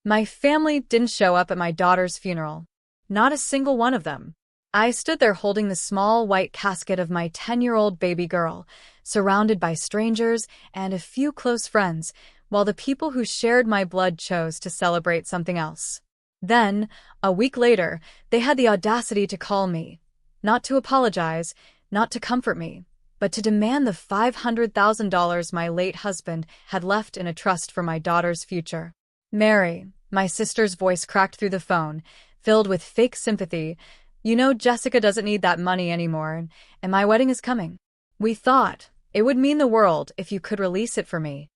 My family didn't show up at my daughter's funeral. Not a single one of them. I stood there holding the small white casket of my 10-year-old baby girl, surrounded by strangers and a few close friends, while the people who shared my blood chose to celebrate something else. Then, a week later, they had the audacity to call me. Not to apologize, not to comfort me, but to demand the $500,000 my late husband had left in a trust for my daughter's future. Mary, my sister's voice cracked through the phone, filled with fake sympathy. You know, Jessica doesn't need that money anymore, and my wedding is coming. We thought it would mean the world if you could release it for me.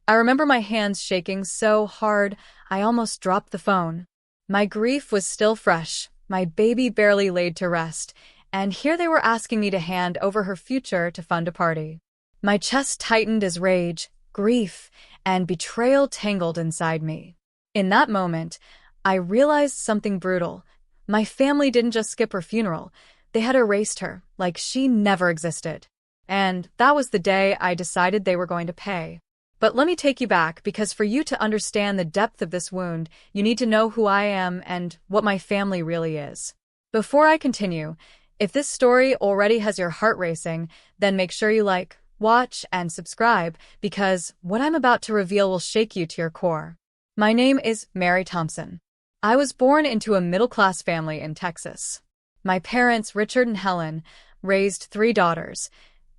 I remember my hands shaking so hard I almost dropped the phone. My grief was still fresh, my baby barely laid to rest, and here they were asking me to hand over her future to fund a party. My chest tightened as rage, grief, and betrayal tangled inside me. In that moment, I realized something brutal. My family didn't just skip her funeral, they had erased her, like she never existed. And that was the day I decided they were going to pay. But let me take you back, because for you to understand the depth of this wound, you need to know who I am and what my family really is. Before I continue, if this story already has your heart racing, then make sure you like, watch, and subscribe, because what I'm about to reveal will shake you to your core. My name is Mary Thompson. I was born into a middle-class family in Texas. My parents, Richard and Helen, raised 3 daughters.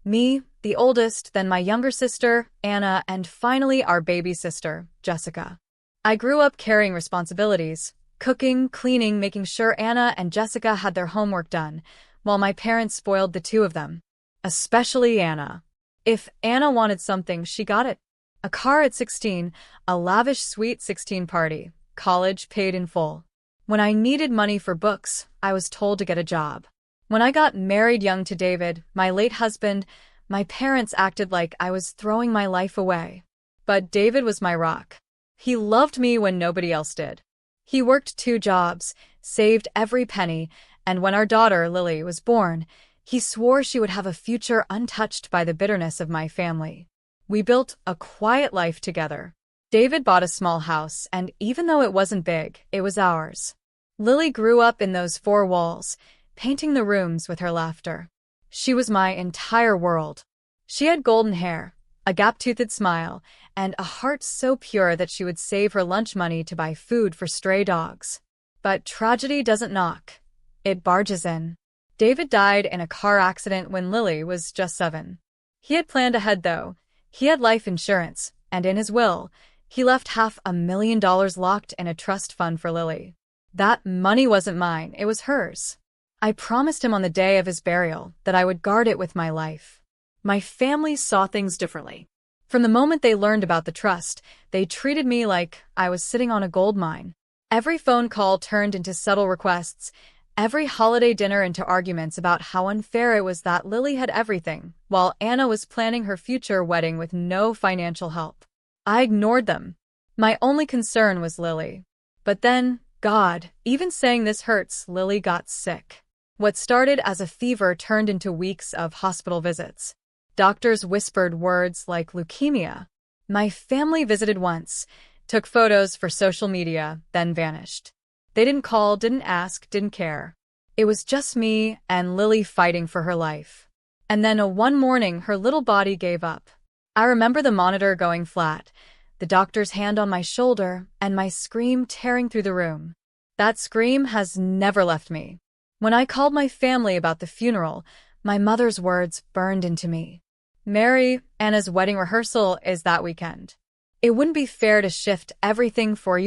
Me, the oldest, then my younger sister, Anna, and finally our baby sister, Jessica. I grew up carrying responsibilities, cooking, cleaning, making sure Anna and Jessica had their homework done, while my parents spoiled the 2 of them. Especially Anna. If Anna wanted something, she got it. A car at 16, a lavish sweet 16 party, college paid in full. When I needed money for books, I was told to get a job. When I got married young to David, my late husband, my parents acted like I was throwing my life away. But David was my rock. He loved me when nobody else did. He worked 2 jobs, saved every penny, and when our daughter, Lily, was born, he swore she would have a future untouched by the bitterness of my family. We built a quiet life together. David bought a small house, and even though it wasn't big, it was ours. Lily grew up in those 4 walls, painting the rooms with her laughter. She was my entire world. She had golden hair, a gap-toothed smile, and a heart so pure that she would save her lunch money to buy food for stray dogs. But tragedy doesn't knock. It barges in. David died in a car accident when Lily was just 7. He had planned ahead, though. He had life insurance, and in his will, he left $500,000 locked in a trust fund for Lily. That money wasn't mine, it was hers. I promised him on the day of his burial that I would guard it with my life. My family saw things differently. From the moment they learned about the trust, they treated me like I was sitting on a gold mine. Every phone call turned into subtle requests, every holiday dinner into arguments about how unfair it was that Lily had everything, while Anna was planning her future wedding with no financial help. I ignored them. My only concern was Lily. But then, God, even saying this hurts, Lily got sick. What started as a fever turned into weeks of hospital visits. Doctors whispered words like leukemia. My family visited once, took photos for social media, then vanished. They didn't call, didn't ask, didn't care. It was just me and Lily fighting for her life. And then one morning, her little body gave up. I remember the monitor going flat, the doctor's hand on my shoulder, and my scream tearing through the room. That scream has never left me. When I called my family about the funeral, my mother's words burned into me. Mary, Anna's wedding rehearsal is that weekend. It wouldn't be fair to shift everything for,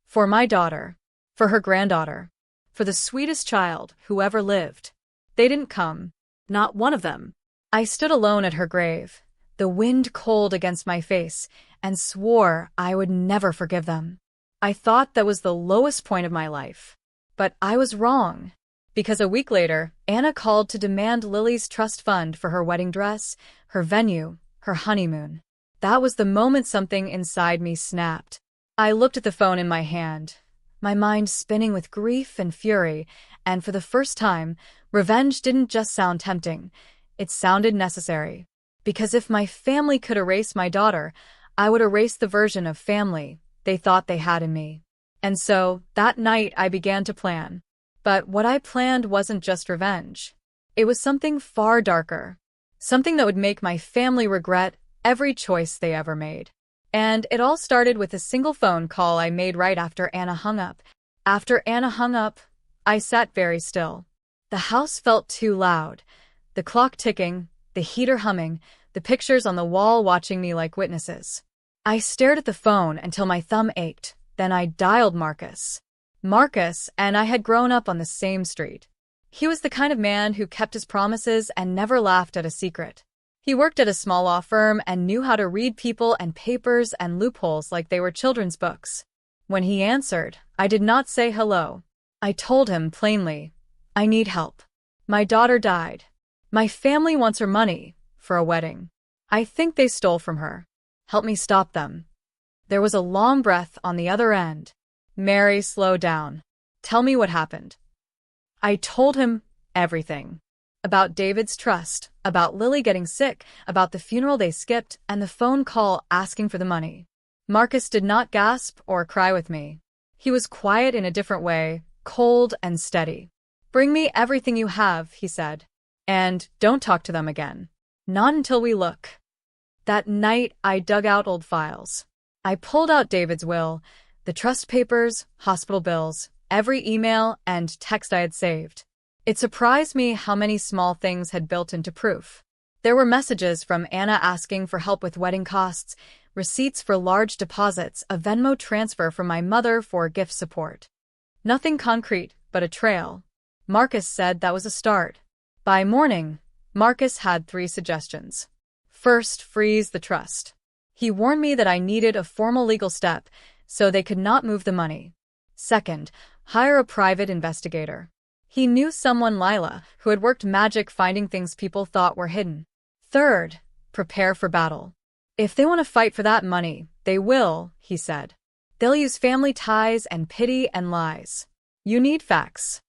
for my daughter, for her granddaughter, for the sweetest child who ever lived. They didn't come. Not one of them. I stood alone at her grave, the wind cold against my face, and swore I would never forgive them. I thought that was the lowest point of my life. But I was wrong. Because a week later, Anna called to demand Lily's trust fund for her wedding dress, her venue, her honeymoon. That was the moment something inside me snapped. I looked at the phone in my hand, my mind spinning with grief and fury, and for the first time, revenge didn't just sound tempting, it sounded necessary. Because if my family could erase my daughter, I would erase the version of family they thought they had in me. And so, that night I began to plan. But what I planned wasn't just revenge. It was something far darker. Something that would make my family regret every choice they ever made. And it all started with a single phone call I made right after Anna hung up. After Anna hung up, I sat very still. The house felt too loud. The clock ticking, the heater humming, the pictures on the wall watching me like witnesses. I stared at the phone until my thumb ached. Then I dialed Marcus. Marcus and I had grown up on the same street. He was the kind of man who kept his promises and never laughed at a secret. He worked at a small law firm and knew how to read people and papers and loopholes like they were children's books. When he answered, I did not say hello. I told him plainly, I need help. My daughter died. My family wants her money for a wedding. I think they stole from her. Help me stop them. There was a long breath on the other end. Mary, slow down. Tell me what happened. I told him everything. About David's trust, about Lily getting sick, about the funeral they skipped, and the phone call asking for the money. Marcus did not gasp or cry with me. He was quiet in a different way, cold and steady. Bring me everything you have, he said. And don't talk to them again. Not until we look. That night, I dug out old files. I pulled out David's will, the trust papers, hospital bills, every email and text I had saved. It surprised me how many small things had built into proof. There were messages from Anna asking for help with wedding costs, receipts for large deposits, a Venmo transfer from my mother for gift support. Nothing concrete, but a trail. Marcus said that was a start. By morning, Marcus had 3 suggestions. First, freeze the trust. He warned me that I needed a formal legal step so they could not move the money. Second, hire a private investigator. He knew someone, Lila, who had worked magic finding things people thought were hidden. Third, prepare for battle. If they want to fight for that money, they will, he said. They'll use family ties and pity and lies. You need facts.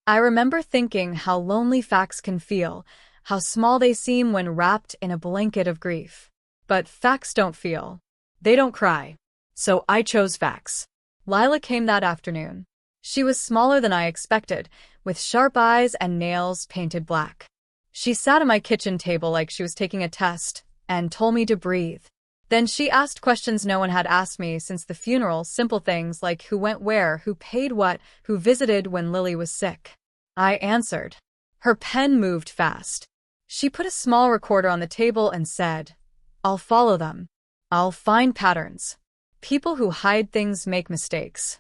I remember thinking how lonely facts can feel, how small they seem when wrapped in a blanket of grief. But facts don't feel. They don't cry. So I chose facts. Lila came that afternoon. She was smaller than I expected, with sharp eyes and nails painted black. She sat at my kitchen table like she was taking a test, and told me to breathe. Then she asked questions no one had asked me since the funeral, simple things like who went where, who paid what, who visited when Lily was sick. I answered. Her pen moved fast. She put a small recorder on the table and said, I'll follow them. I'll find patterns. People who hide things make mistakes.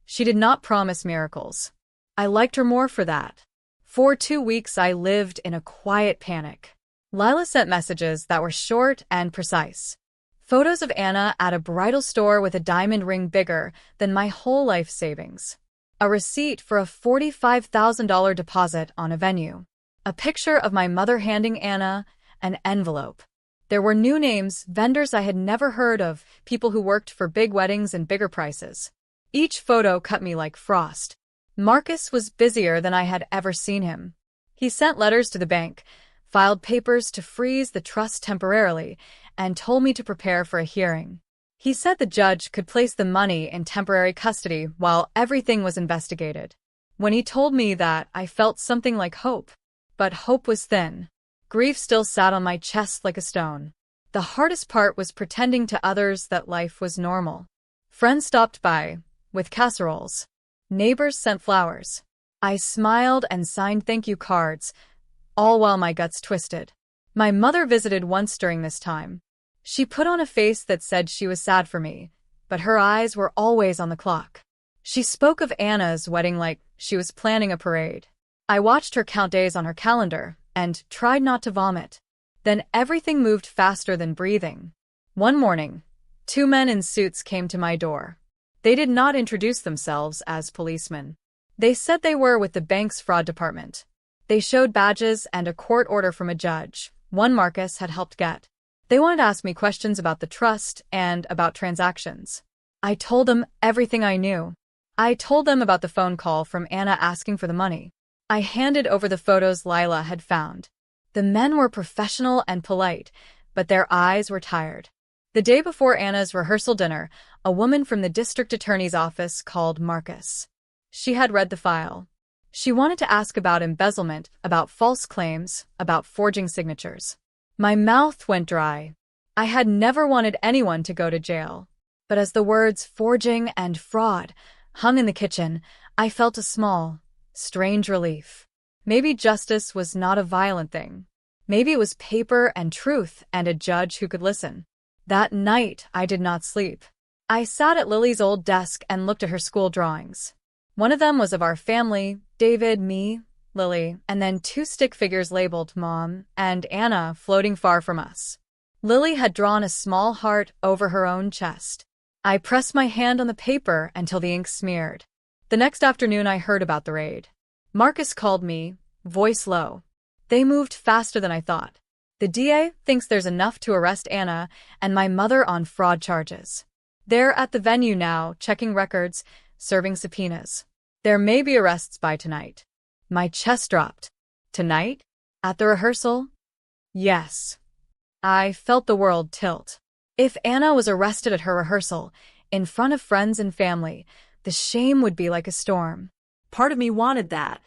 She did not promise miracles. I liked her more for that. For 2 weeks I lived in a quiet panic. Lila sent messages that were short and precise. Photos of Anna at a bridal store with a diamond ring bigger than my whole life savings. A receipt for a $45,000 deposit on a venue. A picture of my mother handing Anna an envelope. There were new names, vendors I had never heard of, people who worked for big weddings and bigger prices. Each photo cut me like frost. Marcus was busier than I had ever seen him. He sent letters to the bank, filed papers to freeze the trust temporarily, and told me to prepare for a hearing. He said the judge could place the money in temporary custody while everything was investigated. When he told me that, I felt something like hope. But hope was thin. Grief still sat on my chest like a stone. The hardest part was pretending to others that life was normal. Friends stopped by, with casseroles. Neighbors sent flowers. I smiled and signed thank you cards, all while my guts twisted. My mother visited once during this time. She put on a face that said she was sad for me, but her eyes were always on the clock. She spoke of Anna's wedding like she was planning a parade. I watched her count days on her calendar and tried not to vomit. Then everything moved faster than breathing. One morning, 2 men in suits came to my door. They did not introduce themselves as policemen. They said they were with the bank's fraud department. They showed badges and a court order from a judge, one Marcus had helped get. They wanted to ask me questions about the trust and about transactions. I told them everything I knew. I told them about the phone call from Anna asking for the money. I handed over the photos Lila had found. The men were professional and polite, but their eyes were tired. The day before Anna's rehearsal dinner, a woman from the district attorney's office called Marcus. She had read the file. She wanted to ask about embezzlement, about false claims, about forging signatures. My mouth went dry. I had never wanted anyone to go to jail. But as the words forging and fraud hung in the kitchen, I felt a small, strange relief. Maybe justice was not a violent thing. Maybe it was paper and truth and a judge who could listen. That night, I did not sleep. I sat at Lily's old desk and looked at her school drawings. One of them was of our family, David, me, Lily, and then two stick figures labeled Mom and Anna floating far from us. Lily had drawn a small heart over her own chest. I pressed my hand on the paper until the ink smeared. The next afternoon, I heard about the raid. Marcus called me, voice low. They moved faster than I thought. The DA thinks there's enough to arrest Anna and my mother on fraud charges. They're at the venue now, checking records, serving subpoenas. There may be arrests by tonight. My chest dropped. Tonight? At the rehearsal? Yes. I felt the world tilt. If Anna was arrested at her rehearsal, in front of friends and family, the shame would be like a storm. Part of me wanted that.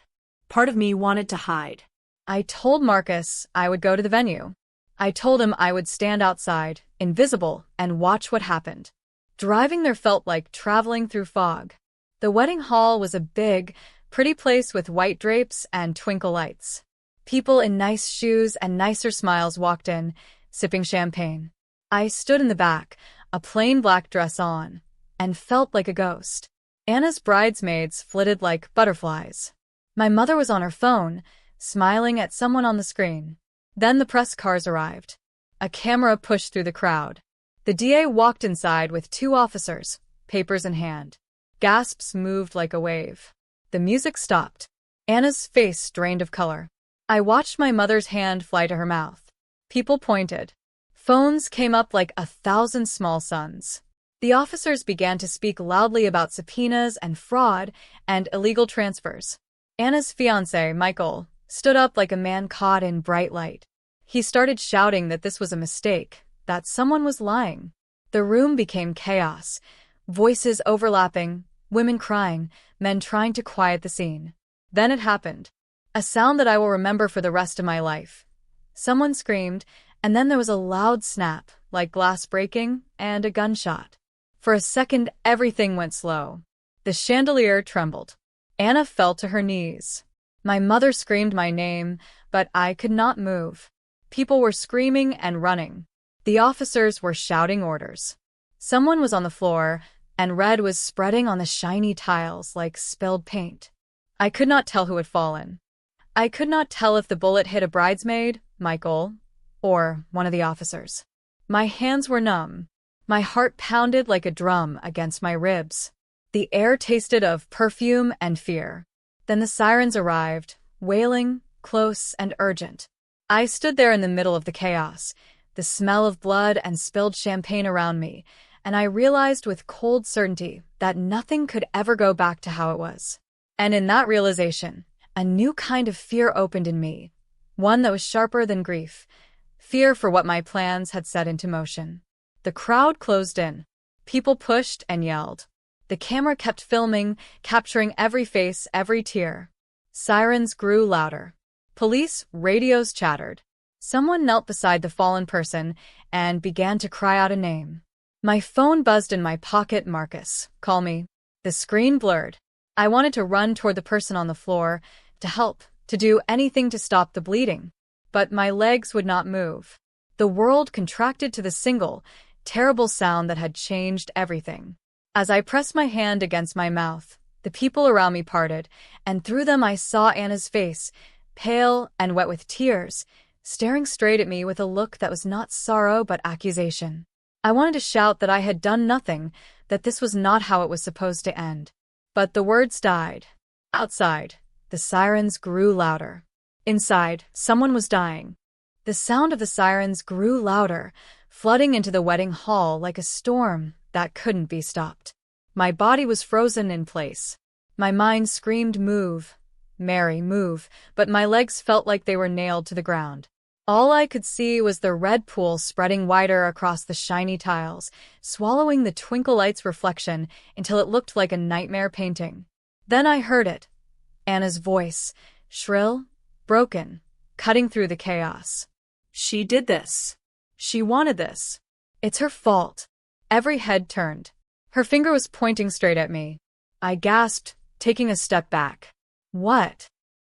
Part of me wanted to hide. I told Marcus I would go to the venue. I told him I would stand outside, invisible, and watch what happened. Driving there felt like traveling through fog. The wedding hall was a big, pretty place with white drapes and twinkle lights. People in nice shoes and nicer smiles walked in, sipping champagne. I stood in the back, a plain black dress on, and felt like a ghost. Anna's bridesmaids flitted like butterflies. My mother was on her phone, smiling at someone on the screen. Then the press cars arrived. A camera pushed through the crowd. The DA walked inside with two officers, papers in hand. Gasps moved like a wave. The music stopped. Anna's face drained of color. I watched my mother's hand fly to her mouth. People pointed. Phones came up like 1,000 small suns. The officers began to speak loudly about subpoenas and fraud and illegal transfers. Anna's fiancé, Michael, stood up like a man caught in bright light. He started shouting that this was a mistake, that someone was lying. The room became chaos. Voices overlapping, women crying, men trying to quiet the scene. Then it happened. A sound that I will remember for the rest of my life. Someone screamed, and then there was a loud snap, like glass breaking, and a gunshot. For a second, everything went slow. The chandelier trembled. Anna fell to her knees. My mother screamed my name, but I could not move. People were screaming and running. The officers were shouting orders. Someone was on the floor, and red was spreading on the shiny tiles like spilled paint. I could not tell who had fallen. I could not tell if the bullet hit a bridesmaid, Michael, or one of the officers. My hands were numb. My heart pounded like a drum against my ribs. The air tasted of perfume and fear. Then the sirens arrived, wailing, close and urgent. I stood there in the middle of the chaos, the smell of blood and spilled champagne around me, and I realized with cold certainty that nothing could ever go back to how it was. And in that realization, a new kind of fear opened in me, one that was sharper than grief, fear for what my plans had set into motion. The crowd closed in. People pushed and yelled. The camera kept filming, capturing every face, every tear. Sirens grew louder. Police radios chattered. Someone knelt beside the fallen person and began to cry out a name. My phone buzzed in my pocket. Marcus, call me. The screen blurred. I wanted to run toward the person on the floor, to help, to do anything to stop the bleeding. But my legs would not move. The world contracted to the single, terrible sound that had changed everything. As I pressed my hand against my mouth, the people around me parted, and through them I saw Anna's face, pale and wet with tears, staring straight at me with a look that was not sorrow but accusation. I wanted to shout that I had done nothing, that this was not how it was supposed to end. But the words died. Outside, the sirens grew louder. Inside, someone was dying. The sound of the sirens grew louder, flooding into the wedding hall like a storm that couldn't be stopped. My body was frozen in place. My mind screamed, move, Mary, move, but my legs felt like they were nailed to the ground. All I could see was the red pool spreading wider across the shiny tiles, swallowing the twinkle light's reflection until it looked like a nightmare painting. Then I heard it. Anna's voice, shrill, broken, cutting through the chaos. She did this. She wanted this. It's her fault. Every head turned. Her finger was pointing straight at me. I gasped, taking a step back. What?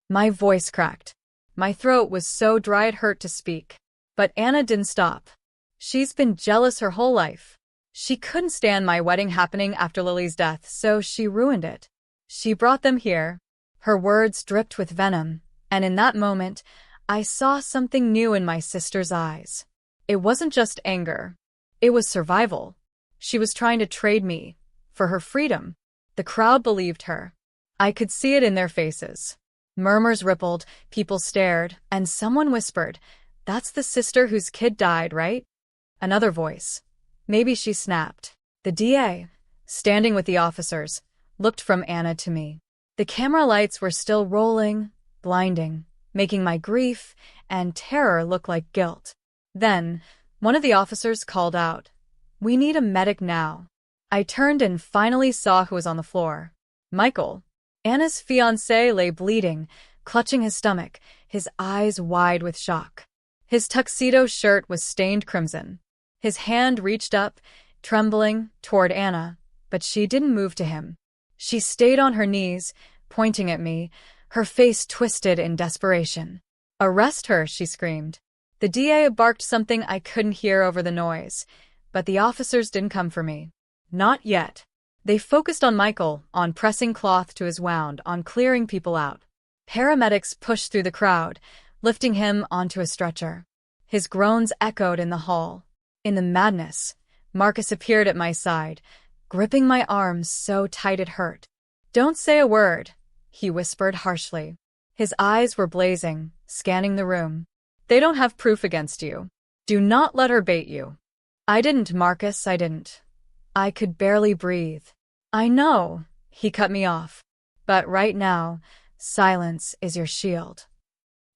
My voice cracked. My throat was so dry it hurt to speak. But Anna didn't stop. She's been jealous her whole life. She couldn't stand my wedding happening after Lily's death, so she ruined it. She brought them here. Her words dripped with venom, and in that moment, I saw something new in my sister's eyes. It wasn't just anger. It was survival. She was trying to trade me for her freedom. The crowd believed her. I could see it in their faces. Murmurs rippled, people stared, and someone whispered, "That's the sister whose kid died, right?" Another voice. Maybe she snapped. The DA, standing with the officers, looked from Anna to me. The camera lights were still rolling, blinding, making my grief and terror look like guilt. Then, one of the officers called out, "We need a medic now." I turned and finally saw who was on the floor. Michael. Anna's fiancé lay bleeding, clutching his stomach, his eyes wide with shock. His tuxedo shirt was stained crimson. His hand reached up, trembling, toward Anna, but she didn't move to him. She stayed on her knees, pointing at me, her face twisted in desperation. "Arrest her," she screamed. The DA barked something I couldn't hear over the noise, but the officers didn't come for me. Not yet. They focused on Michael, on pressing cloth to his wound, on clearing people out. Paramedics pushed through the crowd, lifting him onto a stretcher. His groans echoed in the hall. In the madness, Marcus appeared at my side, gripping my arms so tight it hurt. "Don't say a word," he whispered harshly. His eyes were blazing, scanning the room. "They don't have proof against you. Do not let her bait you." "I didn't, Marcus, I didn't." I could barely breathe. "I know," he cut me off. "But right now, silence is your shield."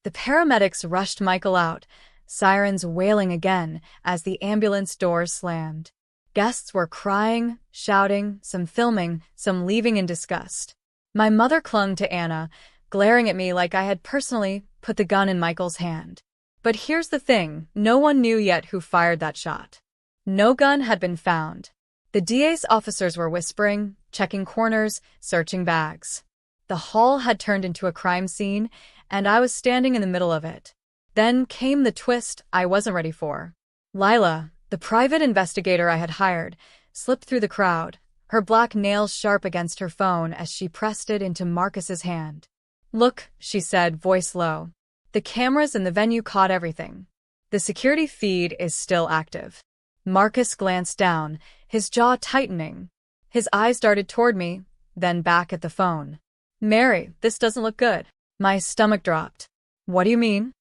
The paramedics rushed Michael out, sirens wailing again as the ambulance doors slammed. Guests were crying, shouting, some filming, some leaving in disgust. My mother clung to Anna, glaring at me like I had personally put the gun in Michael's hand. But here's the thing, no one knew yet who fired that shot. No gun had been found. The DA's officers were whispering, checking corners, searching bags. The hall had turned into a crime scene, and I was standing in the middle of it. Then came the twist I wasn't ready for. Lila, the private investigator I had hired, slipped through the crowd, her black nails sharp against her phone as she pressed it into Marcus's hand. "Look," she said, voice low. "The cameras in the venue caught everything. The security feed is still active." Marcus glanced down, his jaw tightening. His eyes darted toward me, then back at the phone. "Mary, this doesn't look good." My stomach dropped. "What do you mean?"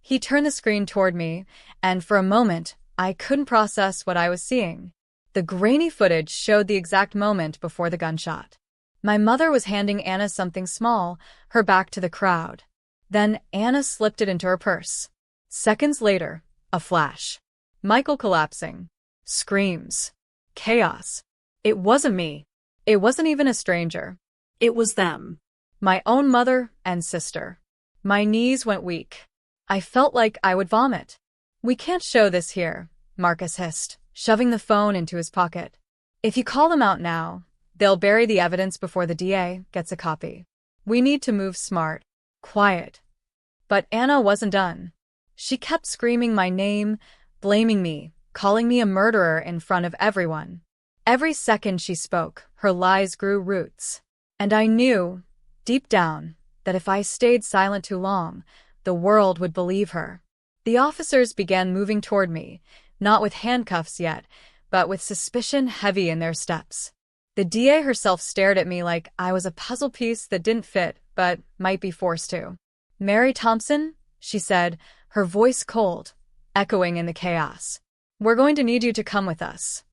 He turned the screen toward me, and for a moment, I couldn't process what I was seeing. The grainy footage showed the exact moment before the gunshot. My mother was handing Anna something small, her back to the crowd. Then Anna slipped it into her purse. Seconds later, a flash. Michael collapsing. Screams. Chaos. It wasn't me. It wasn't even a stranger. It was them. My own mother and sister. My knees went weak. I felt like I would vomit. "We can't show this here," Marcus hissed, shoving the phone into his pocket. "If you call them out now, they'll bury the evidence before the DA gets a copy. We need to move smart. Quiet." But Anna wasn't done. She kept screaming my name, blaming me, calling me a murderer in front of everyone. Every second she spoke, her lies grew roots. And I knew, deep down, that if I stayed silent too long, the world would believe her. The officers began moving toward me, not with handcuffs yet, but with suspicion heavy in their steps. The DA herself stared at me like I was a puzzle piece that didn't fit, but might be forced to. "Mary Thompson," she said, her voice cold, echoing in the chaos. "We're going to need you to come with us."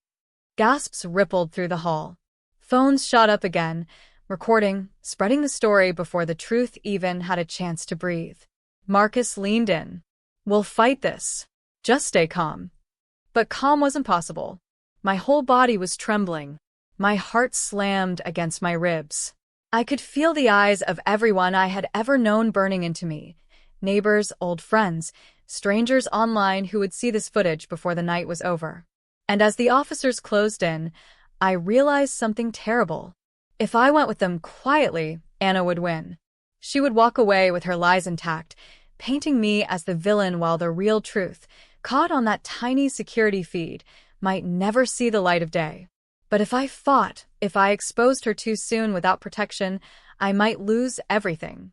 Gasps rippled through the hall. Phones shot up again, recording, spreading the story before the truth even had a chance to breathe. Marcus leaned in. We'll fight this. Just stay calm. But calm wasn't possible. My whole body was trembling. My heart slammed against my ribs. I could feel the eyes of everyone I had ever known burning into me. Neighbors, old friends, strangers online who would see this footage before the night was over. And as the officers closed in, I realized something terrible. If I went with them quietly, Anna would win. She would walk away with her lies intact, painting me as the villain while the real truth, caught on that tiny security feed, might never see the light of day. But if I fought, if I exposed her too soon without protection, I might lose everything.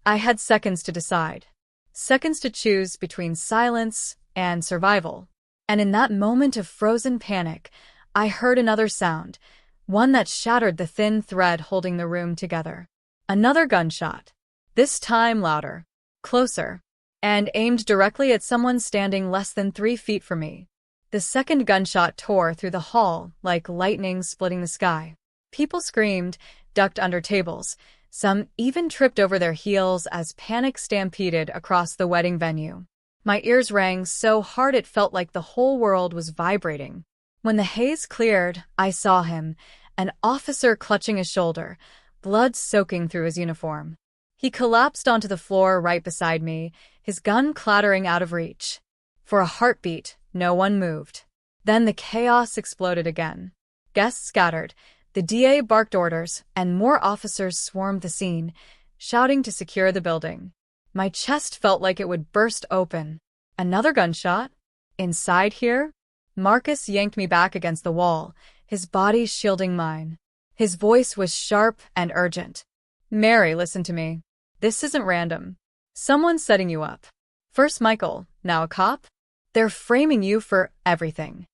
I had seconds to decide. Seconds to choose between silence and survival. And in that moment of frozen panic, I heard another sound, one that shattered the thin thread holding the room together. Another gunshot. This time louder, closer, and aimed directly at someone standing less than 3 feet from me. The second gunshot tore through the hall like lightning splitting the sky. People screamed, ducked under tables. Some even tripped over their heels as panic stampeded across the wedding venue. My ears rang so hard it felt like the whole world was vibrating. When the haze cleared, I saw him, an officer clutching his shoulder, blood soaking through his uniform. He collapsed onto the floor right beside me, his gun clattering out of reach. For a heartbeat, no one moved. Then the chaos exploded again. Guests scattered, the DA barked orders, and more officers swarmed the scene, shouting to secure the building. My chest felt like it would burst open. Another gunshot? Inside here? Marcus yanked me back against the wall, his body shielding mine. His voice was sharp and urgent. Mary, listen to me. This isn't random. Someone's setting you up. First Michael, now a cop? They're framing you for everything.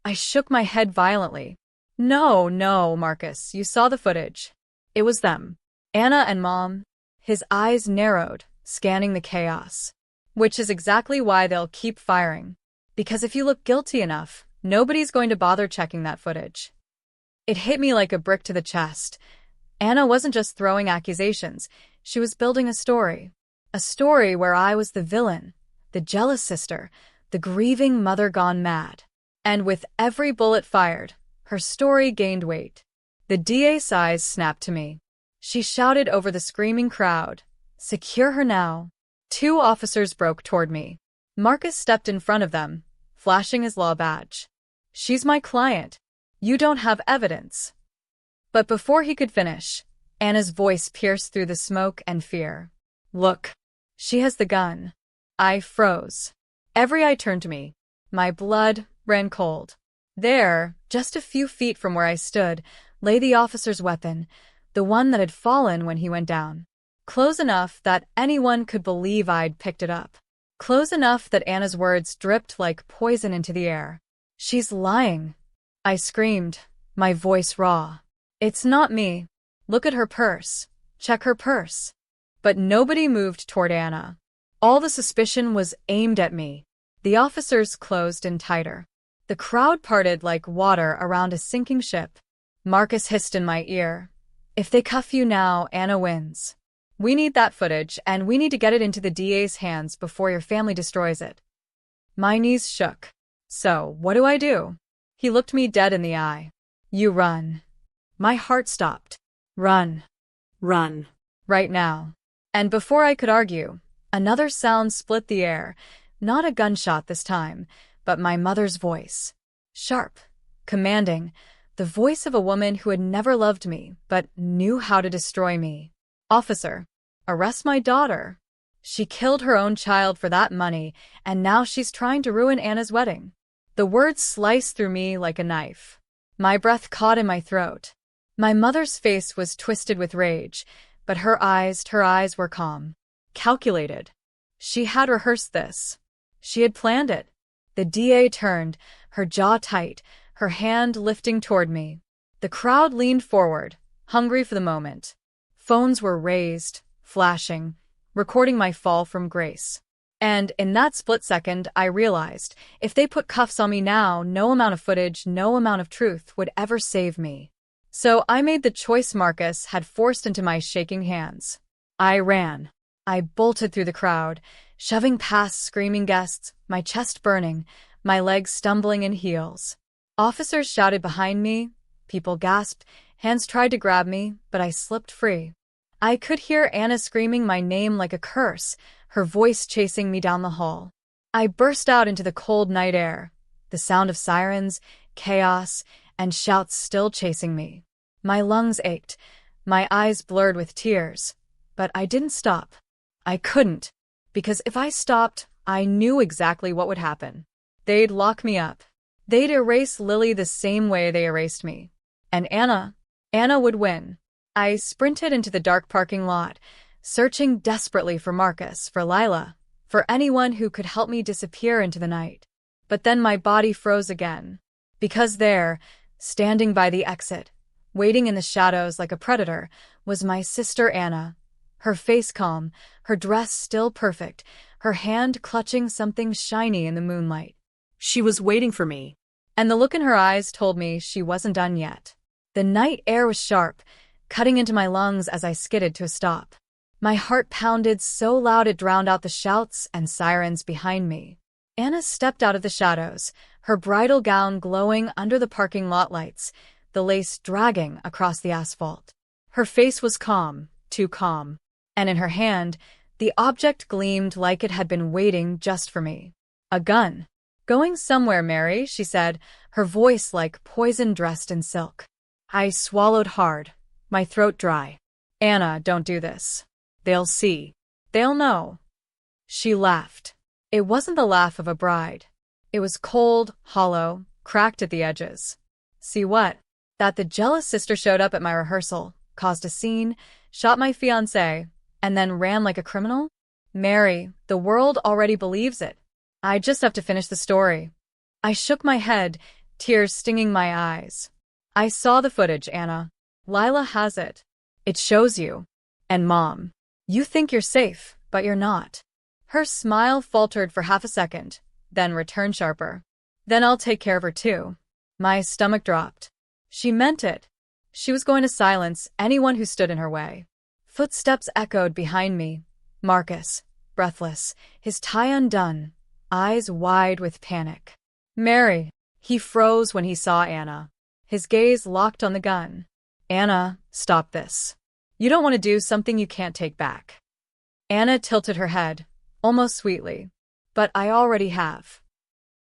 I shook my head violently. No, Marcus, you saw the footage. It was them. Anna and Mom. His eyes narrowed, scanning the chaos. Which is exactly why they'll keep firing. Because if you look guilty enough, nobody's going to bother checking that footage. It hit me like a brick to the chest. Anna wasn't just throwing accusations, she was building a story. A story where I was the villain, the jealous sister, the grieving mother gone mad. And with every bullet fired, her story gained weight. The DA's eyes snapped to me. She shouted over the screaming crowd, "Secure her now." 2 officers broke toward me. Marcus stepped in front of them, flashing his law badge. "She's my client. You don't have evidence." But before he could finish, Anna's voice pierced through the smoke and fear. "Look, she has the gun." I froze. Every eye turned to me. My blood ran cold. There, just a few feet from where I stood, lay the officer's weapon, the one that had fallen when he went down. Close enough that anyone could believe I'd picked it up. Close enough that Anna's words dripped like poison into the air. "She's lying," I screamed, my voice raw. "It's not me. Look at her purse. Check her purse." But nobody moved toward Anna. All the suspicion was aimed at me. The officers closed in tighter. The crowd parted like water around a sinking ship. Marcus hissed in my ear. "If they cuff you now, Anna wins. We need that footage, and we need to get it into the DA's hands before your family destroys it." My knees shook. "So, what do I do?" He looked me dead in the eye. "You run." My heart stopped. "Run. Run. Right now." And before I could argue, another sound split the air. Not a gunshot this time, but my mother's voice. Sharp, commanding, the voice of a woman who had never loved me, but knew how to destroy me. "Officer, arrest my daughter. She killed her own child for that money, and now she's trying to ruin Anna's wedding." The words sliced through me like a knife. My breath caught in my throat. My mother's face was twisted with rage, but her eyes were calm. Calculated. She had rehearsed this. She had planned it. The DA turned, her jaw tight, her hand lifting toward me. The crowd leaned forward, hungry for the moment. Phones were raised, flashing, recording my fall from grace. And in that split second, I realized, if they put cuffs on me now, no amount of footage, no amount of truth would ever save me. So I made the choice Marcus had forced into my shaking hands. I ran. I bolted through the crowd, shoving past screaming guests, my chest burning, my legs stumbling in heels. Officers shouted behind me, people gasped, hands tried to grab me, but I slipped free. I could hear Anna screaming my name like a curse, her voice chasing me down the hall. I burst out into the cold night air, the sound of sirens, chaos, and shouts still chasing me. My lungs ached, my eyes blurred with tears, but I didn't stop. I couldn't, because if I stopped, I knew exactly what would happen. They'd lock me up. They'd erase Lily the same way they erased me. And Anna would win. I sprinted into the dark parking lot, searching desperately for Marcus, for Lila, for anyone who could help me disappear into the night. But then my body froze again. Because there, standing by the exit, waiting in the shadows like a predator, was my sister Anna. Her face calm, her dress still perfect, her hand clutching something shiny in the moonlight. She was waiting for me. And the look in her eyes told me she wasn't done yet. The night air was sharp, cutting into my lungs as I skidded to a stop. My heart pounded so loud it drowned out the shouts and sirens behind me. Anna stepped out of the shadows, her bridal gown glowing under the parking lot lights, the lace dragging across the asphalt. Her face was calm, too calm, and in her hand, the object gleamed like it had been waiting just for me. A gun. "Going somewhere, Mary," she said, her voice like poison dressed in silk. I swallowed hard, my throat dry. "Anna, don't do this. They'll see. They'll know." She laughed. It wasn't the laugh of a bride. It was cold, hollow, cracked at the edges. "See what? That the jealous sister showed up at my rehearsal, caused a scene, shot my fiancé, and then ran like a criminal? Mary, the world already believes it. I just have to finish the story." I shook my head, tears stinging my eyes. "I saw the footage, Anna. Lila has it. It shows you. And Mom. You think you're safe, but you're not." Her smile faltered for half a second, then returned sharper. "Then I'll take care of her too." My stomach dropped. She meant it. She was going to silence anyone who stood in her way. Footsteps echoed behind me. Marcus, breathless, his tie undone, eyes wide with panic. "Mary." He froze when he saw Anna. His gaze locked on the gun. "Anna, stop this. You don't want to do something you can't take back." Anna tilted her head, almost sweetly. "But I already have."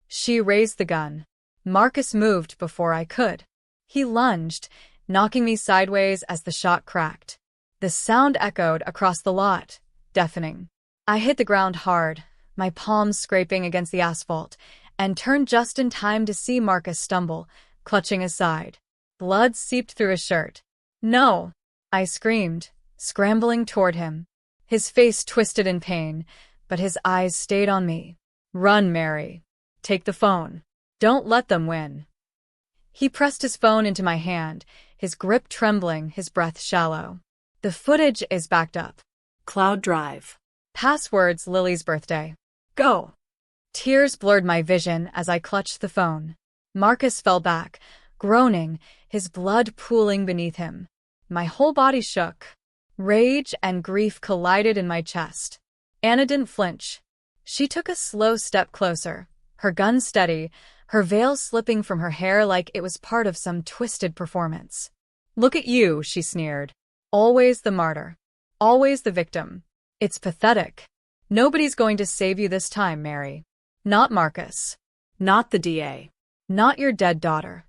She raised the gun. Marcus moved before I could. He lunged, knocking me sideways as the shot cracked. The sound echoed across the lot, deafening. I hit the ground hard, my palms scraping against the asphalt, and turned just in time to see Marcus stumble, clutching his side. Blood seeped through his shirt. "No!" I screamed, scrambling toward him. His face twisted in pain, but his eyes stayed on me. "Run, Mary. Take the phone. Don't let them win." He pressed his phone into my hand, his grip trembling, his breath shallow. "The footage is backed up. Cloud Drive. Passwords Lily's birthday. Go." Tears blurred my vision as I clutched the phone. Marcus fell back, groaning, his blood pooling beneath him. My whole body shook. Rage and grief collided in my chest. Anna didn't flinch. She took a slow step closer, her gun steady, her veil slipping from her hair like it was part of some twisted performance. "Look at you," she sneered. "Always the martyr. Always the victim. It's pathetic. Nobody's going to save you this time, Mary. Not Marcus. Not the DA. Not your dead daughter."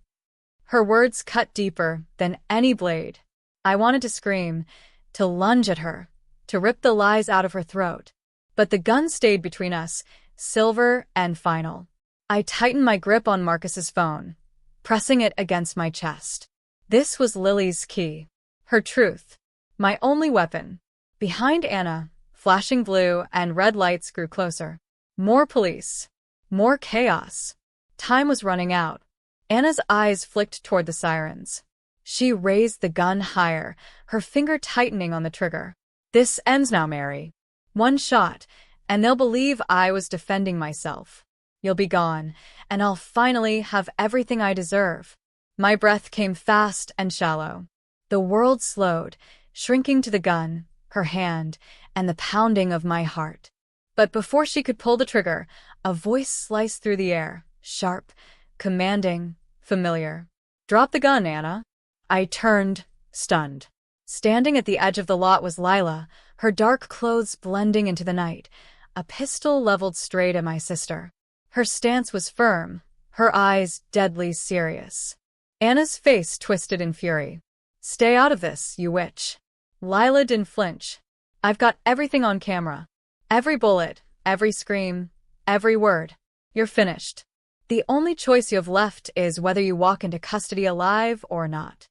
Her words cut deeper than any blade. I wanted to scream, to lunge at her, to rip the lies out of her throat. But the gun stayed between us, silver and final. I tightened my grip on Marcus's phone, pressing it against my chest. This was Lily's key. Her truth. My only weapon. Behind Anna, flashing blue and red lights grew closer. More police. More chaos. Time was running out. Anna's eyes flicked toward the sirens. She raised the gun higher, her finger tightening on the trigger. "This ends now, Mary. One shot, and they'll believe I was defending myself. You'll be gone, and I'll finally have everything I deserve." My breath came fast and shallow. The world slowed, shrinking to the gun, her hand, and the pounding of my heart. But before she could pull the trigger, a voice sliced through the air, sharp, commanding, familiar. "Drop the gun, Anna." I turned, stunned. Standing at the edge of the lot was Lila, her dark clothes blending into the night, a pistol leveled straight at my sister. Her stance was firm, her eyes deadly serious. Anna's face twisted in fury. "Stay out of this, you witch." Lila didn't flinch. "I've got everything on camera. Every bullet, every scream, every word. You're finished. The only choice you have left is whether you walk into custody alive or not."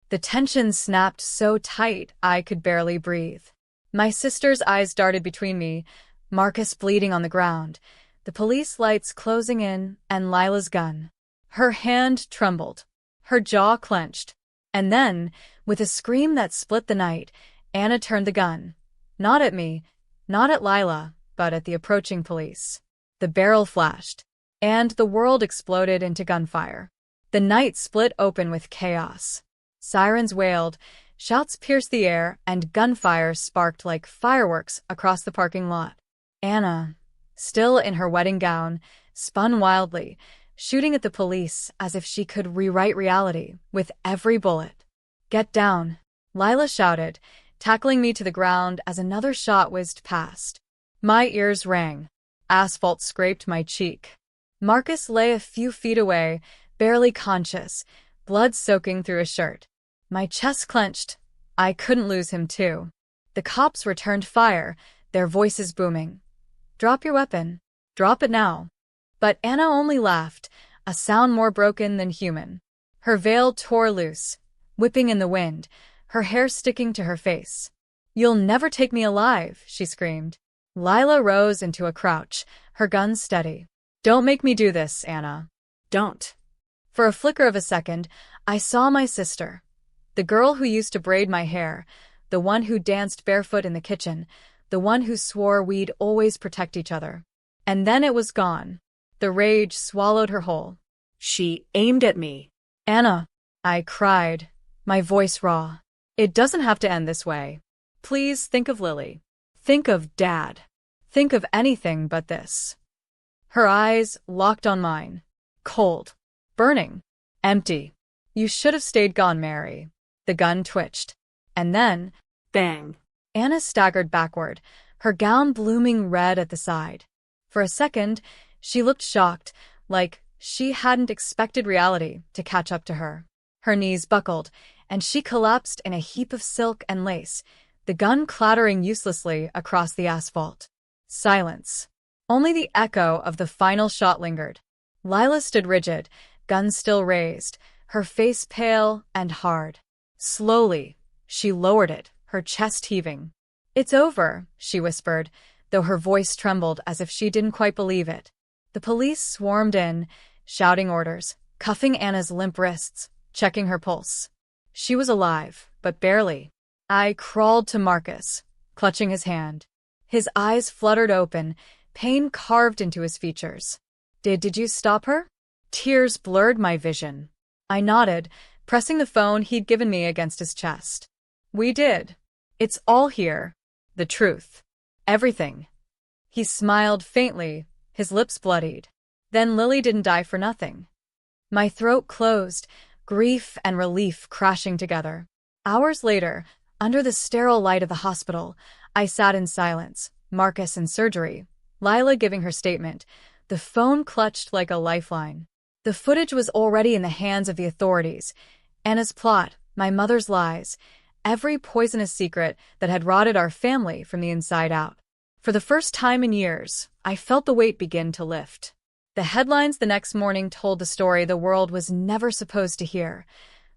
The tension snapped so tight I could barely breathe. My sister's eyes darted between me, Marcus bleeding on the ground, the police lights closing in, and Lila's gun. Her hand trembled, her jaw clenched. And then, with a scream that split the night, Anna turned the gun. Not at me, not at Lila, but at the approaching police. The barrel flashed, and the world exploded into gunfire. The night split open with chaos. Sirens wailed, shouts pierced the air, and gunfire sparked like fireworks across the parking lot. Anna, still in her wedding gown, spun wildly, shooting at the police as if she could rewrite reality with every bullet. "Get down," Lila shouted, tackling me to the ground as another shot whizzed past. My ears rang. Asphalt scraped my cheek. Marcus lay a few feet away, barely conscious, blood soaking through his shirt. My chest clenched. I couldn't lose him too. The cops returned fire, their voices booming. "Drop your weapon. Drop it now." But Anna only laughed, a sound more broken than human. Her veil tore loose, whipping in the wind, her hair sticking to her face. "You'll never take me alive," she screamed. Lila rose into a crouch, her gun steady. "Don't make me do this, Anna. Don't." For a flicker of a second, I saw my sister. The girl who used to braid my hair, the one who danced barefoot in the kitchen, the one who swore we'd always protect each other. And then it was gone. The rage swallowed her whole. "She aimed at me." "Anna," I cried, my voice raw. "It doesn't have to end this way. Please think of Lily. Think of Dad. Think of anything but this." Her eyes locked on mine. Cold. Burning. Empty. "You should have stayed gone, Mary." The gun twitched. And then, bang. Anna staggered backward, her gown blooming red at the side. For a second, she looked shocked, like she hadn't expected reality to catch up to her. Her knees buckled, and she collapsed in a heap of silk and lace, the gun clattering uselessly across the asphalt. Silence. Only the echo of the final shot lingered. Lila stood rigid, gun still raised, her face pale and hard. Slowly, she lowered it, her chest heaving. "It's over," she whispered, though her voice trembled as if she didn't quite believe it. The police swarmed in, shouting orders, cuffing Anna's limp wrists, checking her pulse. She was alive, but barely. I crawled to Marcus, clutching his hand. His eyes fluttered open, pain carved into his features. Did you stop her?" Tears blurred my vision. I nodded, pressing the phone he'd given me against his chest. "We did. It's all here. The truth. Everything." He smiled faintly, his lips bloodied. "Then Lily didn't die for nothing." My throat closed, grief and relief crashing together. Hours later, under the sterile light of the hospital, I sat in silence, Marcus in surgery, Lila giving her statement, the phone clutched like a lifeline. The footage was already in the hands of the authorities. Anna's plot, my mother's lies, every poisonous secret that had rotted our family from the inside out. For the first time in years, I felt the weight begin to lift. The headlines the next morning told the story the world was never supposed to hear.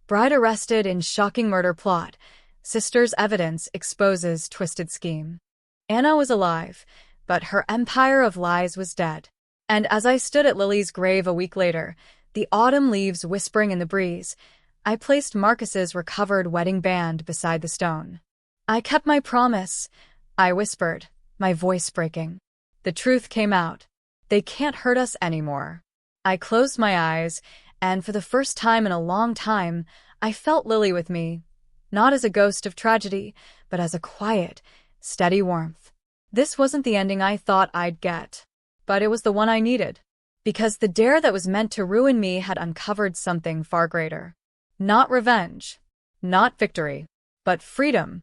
Bride arrested in shocking murder plot. Sister's evidence exposes twisted scheme. Anna was alive, but her empire of lies was dead. And as I stood at Lily's grave a week later, the autumn leaves whispering in the breeze, I placed Marcus's recovered wedding band beside the stone. "I kept my promise," I whispered, my voice breaking. The truth came out. They can't hurt us anymore. I closed my eyes, and for the first time in a long time, I felt Lily with me, not as a ghost of tragedy, but as a quiet, steady warmth. This wasn't the ending I thought I'd get, but it was the one I needed. Because the dare that was meant to ruin me had uncovered something far greater. Not revenge, not victory, but freedom.